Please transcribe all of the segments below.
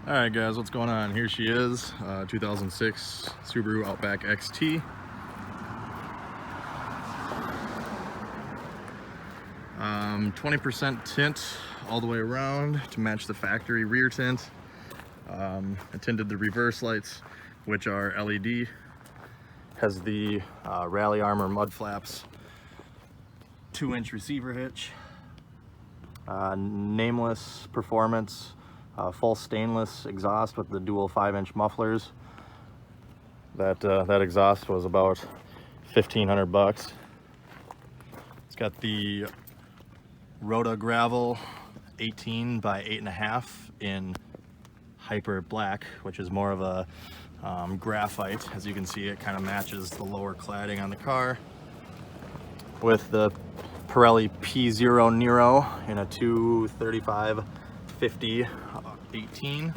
Alright guys, what's going on? Here she is, 2006 Subaru Outback XT. 20% tint all the way around to match the factory rear tint. I tinted the reverse lights, which are LED. Has the Rally Armor mud flaps, 2-inch receiver hitch, nameless performance, full stainless exhaust with the dual 5-inch mufflers. That exhaust was about $1,500. It's got the Rota Gravel 18 by 8.5 in hyper black, which is more of a graphite. As you can see, it kind of matches the lower cladding on the car, with the Pirelli P0 Nero in a 235/50 18.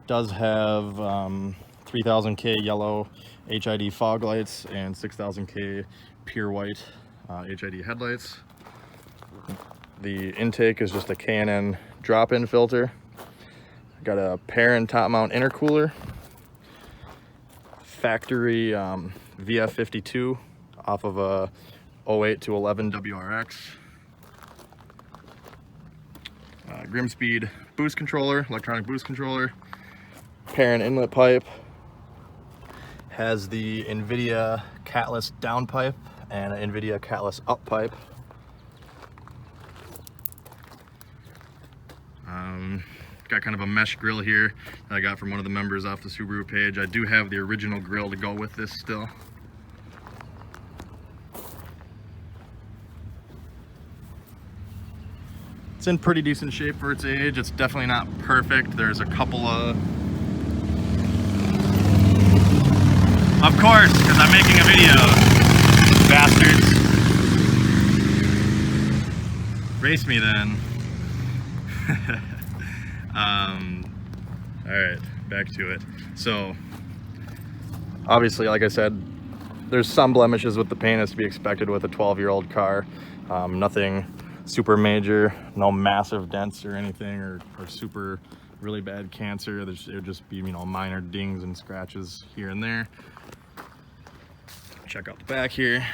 Does have 3000K yellow HID fog lights and 6000K pure white HID headlights. The intake is just a K&N drop-in filter. Got a Perrin top mount intercooler. Factory VF52 off of a 08 to 11 WRX. Grimspeed boost controller, electronic boost controller. Perrin inlet pipe. Has the NVIDIA catless down pipe and an NVIDIA catless up pipe. Got kind of a mesh grill here that I got from one of the members off the Subaru page. I do have the original grill to go with this still. It's in pretty decent shape for its age. It's definitely not perfect. There's a couple of course, because I'm making a video, bastards. Race me then. Alright, back to it. So, obviously, like I said, there's some blemishes with the paint, as to be expected with a 12-year-old car. Nothing super major, no massive dents or anything, or super really bad cancer. It would just be, you know, minor dings and scratches here and there. Check out the back here.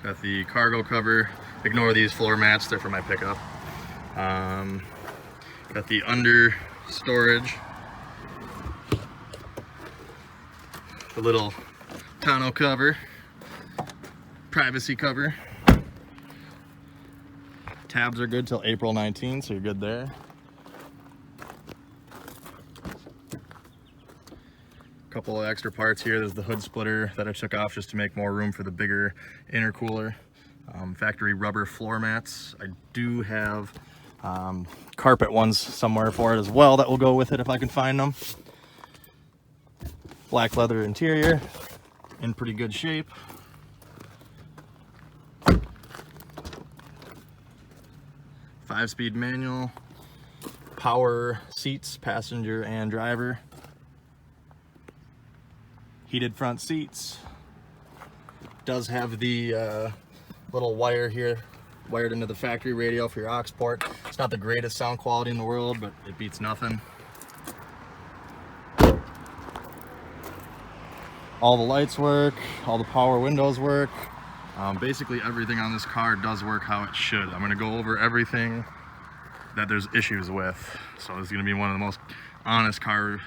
Got the cargo cover. Ignore these floor mats, they're for my pickup. Got the under storage. The little tonneau cover. Privacy cover. Tabs are good till April 19, so you're good there. Couple of extra parts here. There's the hood splitter that I took off just to make more room for the bigger intercooler. Factory rubber floor mats. I do have carpet ones somewhere for it as well that will go with it if I can find them. Black leather interior, in pretty good shape. Five-speed manual. Power seats, passenger and driver. Heated front seats. Does have the little wire here wired into the factory radio for your aux port. It's not the greatest sound quality in the world, but it beats nothing. All the lights work, all the power windows work. Basically everything on this car does work how it should. I'm gonna go over everything that there's issues with. So this is gonna be one of the most honest car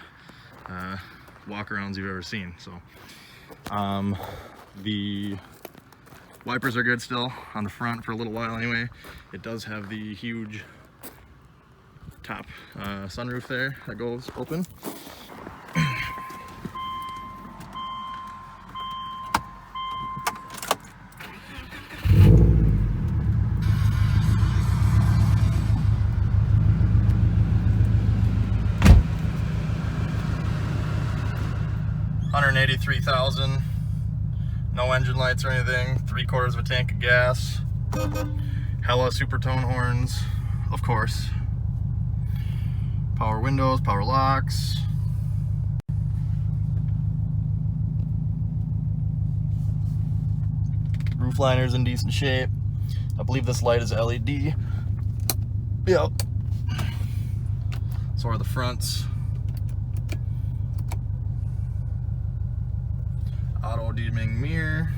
walk-arounds you've ever seen. So the wipers are good still on the front for a little while anyway. It does have the huge top sunroof there that goes open. $183,000, no engine lights or anything, 3/4 of a tank of gas, hella super tone horns, of course, power windows, power locks, roof liner's in decent shape. I believe this light is LED. Yep. So are the fronts. Auto dimming mirror.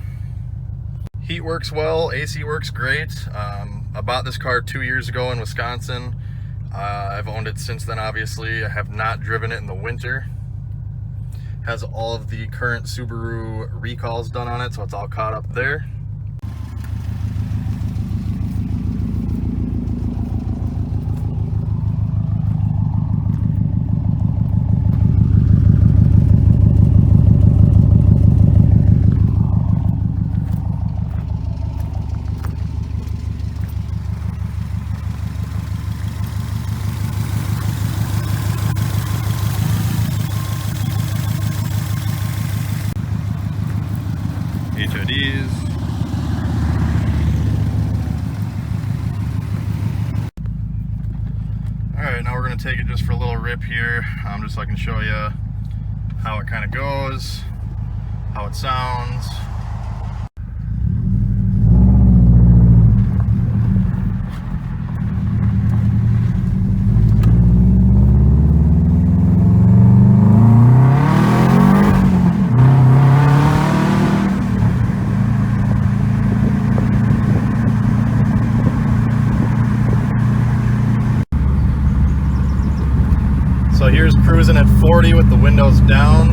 Heat works well, AC works great. I bought this car 2 years ago in Wisconsin. I've owned it since then, obviously. I have not driven it in the winter. Has all of the current Subaru recalls done on it, so it's all caught up there. HODs. Alright, now we're going to take it just for a little rip here, just so I can show you how it kind of goes, how it sounds. So here's cruising at 40 with the windows down.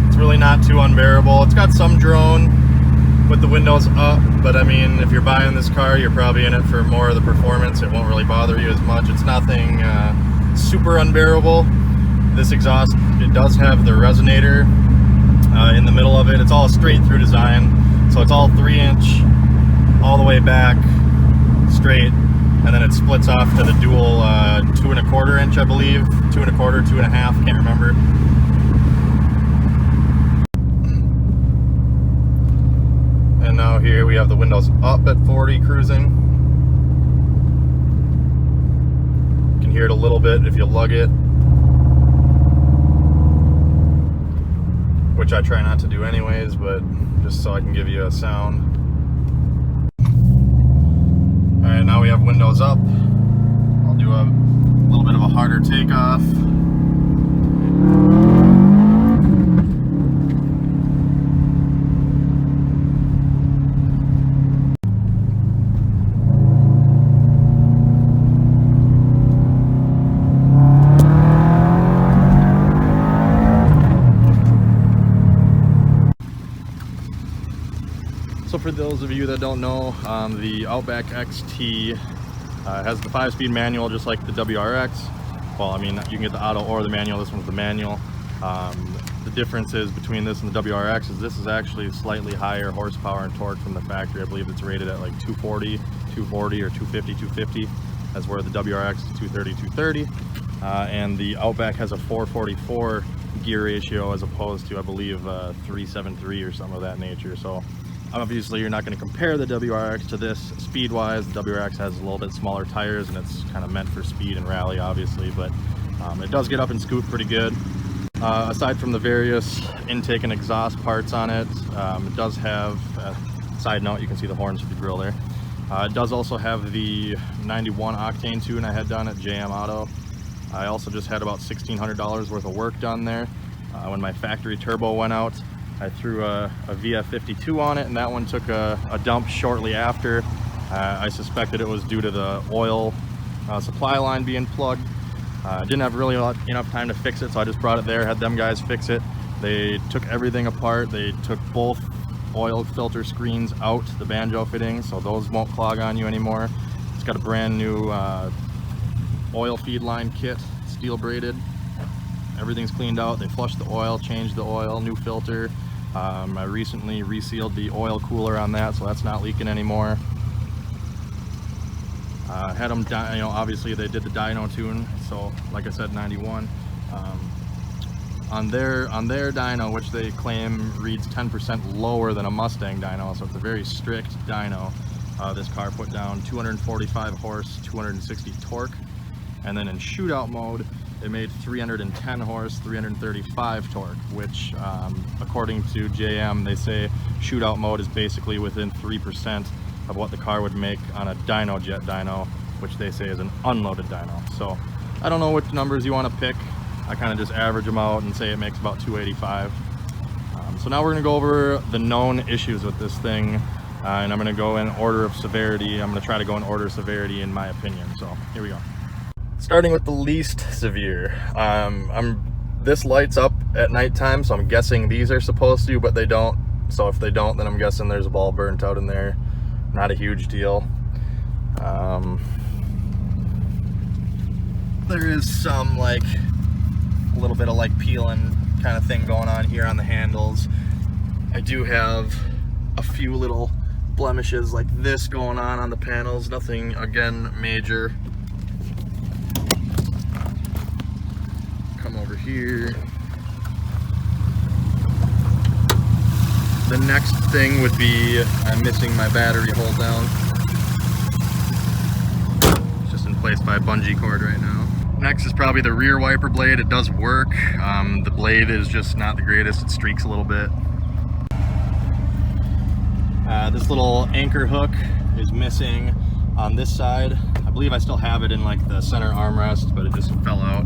It's really not too unbearable. It's got some drone with the windows up, but I mean, if you're buying this car, you're probably in it for more of the performance. It won't really bother you as much. It's nothing super unbearable. This exhaust, it does have the resonator in the middle of it. It's all a straight through design. So it's all 3-inch all the way back straight. And then it splits off to the dual 2 1/4 inch, I believe. 2 1/4, 2 1/2, can't remember. And now here we have the windows up at 40 cruising. You can hear it a little bit if you lug it, which I try not to do anyways, but just so I can give you a sound. Alright, now we have windows up. I'll do a little bit of a harder takeoff. So for those of you that don't know, the Outback XT has the 5-speed manual just like the WRX. Well, I mean, you can get the auto or the manual. This one's the manual. The difference is between this and the WRX is this is actually slightly higher horsepower and torque from the factory. I believe it's rated at like 240 or 250. That's where the WRX is 230. And the Outback has a 444 gear ratio as opposed to, I believe, 373 or something of that nature. So obviously you're not going to compare the WRX to this speed-wise. The WRX has a little bit smaller tires and it's kind of meant for speed and rally, obviously, but it does get up and scoot pretty good. Aside from the various intake and exhaust parts on it, it does have, side note, you can see the horns for the grill there. It does also have the 91 octane tune I had done at JM Auto. I also just had about $1,600 worth of work done there. When my factory turbo went out, I threw a VF52 on it, and that one took a dump shortly after. I suspected it was due to the oil supply line being plugged. Didn't have really enough time to fix it, so I just brought it there, had them guys fix it. They took everything apart. They took both oil filter screens out, the banjo fittings, so those won't clog on you anymore. It's got a brand new oil feed line kit, steel braided. Everything's cleaned out. They flushed the oil, changed the oil, new filter. I recently resealed the oil cooler on that, so that's not leaking anymore. Had them, obviously they did the dyno tune, so like I said, 91. On their dyno, which they claim reads 10% lower than a Mustang dyno, so it's a very strict dyno. This car put down 245 horse, 260 torque, and then in shootout mode, it made 310 horse, 335 torque, which according to JM, they say shootout mode is basically within 3% of what the car would make on a dyno jet dyno, which they say is an unloaded dyno. So I don't know which numbers you want to pick. I kind of just average them out and say it makes about 285. So now we're going to go over the known issues with this thing, and I'm going to go in order of severity. I'm going to try to go in order of severity in my opinion. So here we go. Starting with the least severe. This lights up at nighttime, so I'm guessing these are supposed to, but they don't. So if they don't, then I'm guessing there's a ball burnt out in there. Not a huge deal. There is some like a little bit of like peeling kind of thing going on here on the handles. I do have a few little blemishes like this going on the panels. Nothing, again, major. Come over here. The next thing would be I'm missing my battery hold down. It's just in place by a bungee cord right now. Next is probably the rear wiper blade. It does work. The blade is just not the greatest. It streaks a little bit. This little anchor hook is missing on this side. I believe I still have it in like the center armrest, but it just fell out.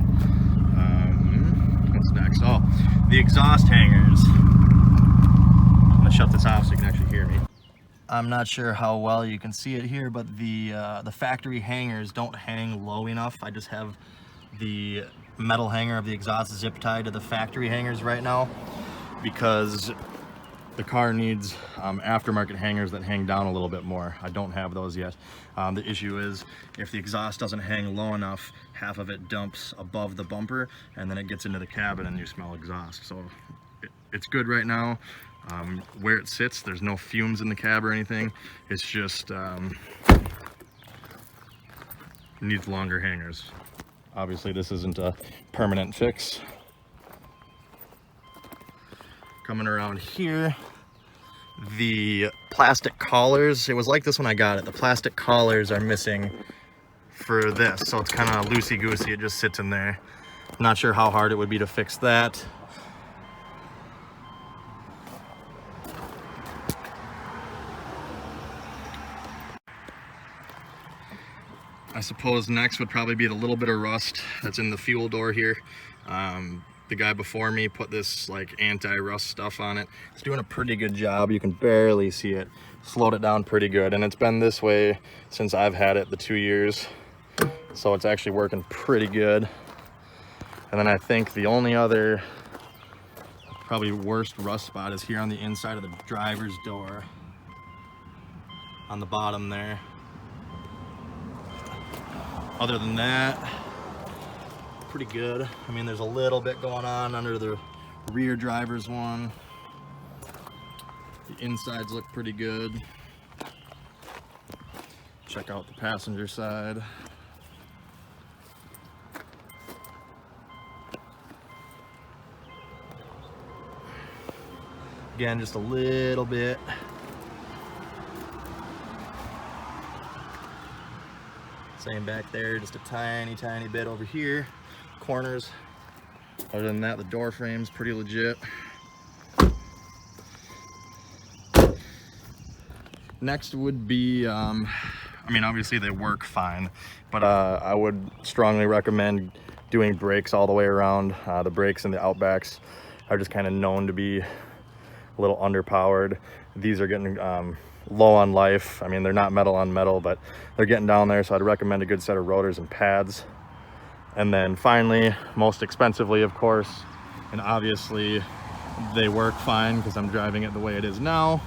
What's next? Oh, the exhaust hangers. I'm gonna shut this off so you can actually hear me. I'm not sure how well you can see it here, but the factory hangers don't hang low enough. I just have the metal hanger of the exhaust zip tied to the factory hangers right now because the car needs aftermarket hangers that hang down a little bit more. I don't have those yet. The issue is if the exhaust doesn't hang low enough, half of it dumps above the bumper and then it gets into the cabin and you smell exhaust. So it's good right now. Where it sits, there's no fumes in the cab or anything. It's just needs longer hangers. Obviously this isn't a permanent fix. Coming around here, the plastic collars, it was like this when I got it. The plastic collars are missing for this, so it's kind of loosey-goosey. It just sits in there. I'm not sure how hard it would be to fix that. I suppose next would probably be the little bit of rust that's in the fuel door here. The guy before me put this like anti-rust stuff on it. It's doing a pretty good job. You can barely see it. Slowed it down pretty good, and it's been this way since I've had it, the 2 years. So it's actually working pretty good. And then I think the only other probably worst rust spot is here on the inside of the driver's door, on the bottom there. Other than that, pretty good. I mean, there's a little bit going on under the rear driver's one. The insides look pretty good. Check out the passenger side. Again, just a little bit. Same back there, just a tiny bit over here. Corners. Other than that, the door frame's pretty legit. Next would be, I mean, obviously they work fine, but I would strongly recommend doing brakes all the way around. The brakes in the Outbacks are just kind of known to be a little underpowered. These are getting low on life. I mean, they're not metal on metal, but they're getting down there, so I'd recommend a good set of rotors and pads. And then finally, most expensively, of course, and obviously they work fine because I'm driving it the way it is now,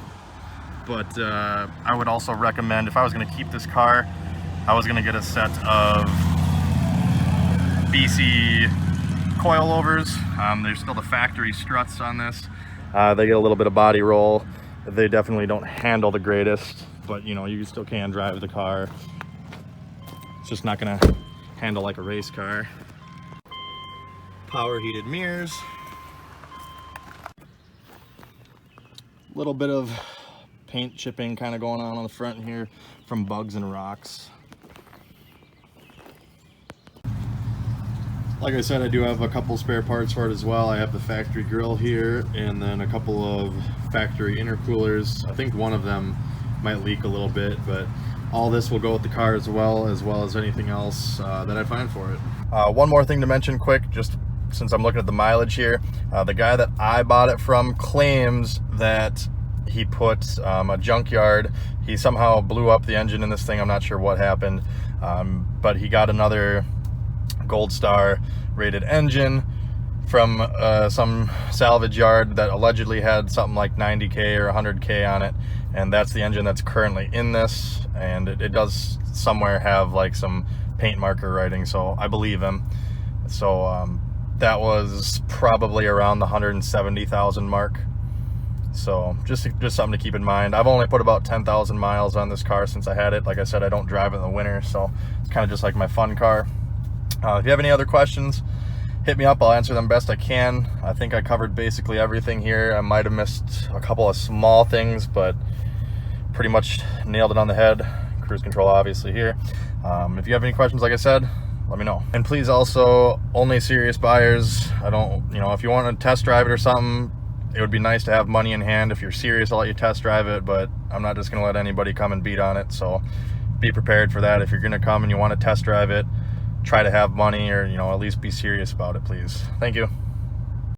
but I would also recommend, if I was going to keep this car, I was going to get a set of BC coilovers. There's still the factory struts on this. They get a little bit of body roll. They definitely don't handle the greatest, but you know, you still can drive the car. It's just not gonna handle like a race car. Power heated mirrors. Little bit of paint chipping kind of going on the front here from bugs and rocks. Like I said, I do have a couple spare parts for it as well. I have the factory grill here, and then a couple of factory intercoolers. I think one of them might leak a little bit, but all this will go with the car as well as anything else that I find for it. One more thing to mention quick, just since I'm looking at the mileage here. The guy that I bought it from claims that he put a junkyard. He somehow blew up the engine in this thing. I'm not sure what happened, but he got another Gold Star rated engine from some salvage yard that allegedly had something like 90K or 100K on it, and that's the engine that's currently in this, and it does somewhere have like some paint marker writing, so I believe him. So that was probably around the 170,000 mark. So just something to keep in mind. I've only put about 10,000 miles on this car since I had it. Like I said, I don't drive it in the winter, so it's kind of just like my fun car. If you have any other questions, hit me up. I'll answer them best I can. I think I covered basically everything here. I might have missed a couple of small things, but pretty much nailed it on the head. Cruise control obviously here. If you have any questions, like I said, let me know. And please also, only serious buyers. I don't, if you want to test drive it or something, it would be nice to have money in hand. If you're serious, I'll let you test drive it, but I'm not just going to let anybody come and beat on it. So be prepared for that. If you're going to come and you want to test drive it, try to have money, or at least be serious about it, please. Thank you.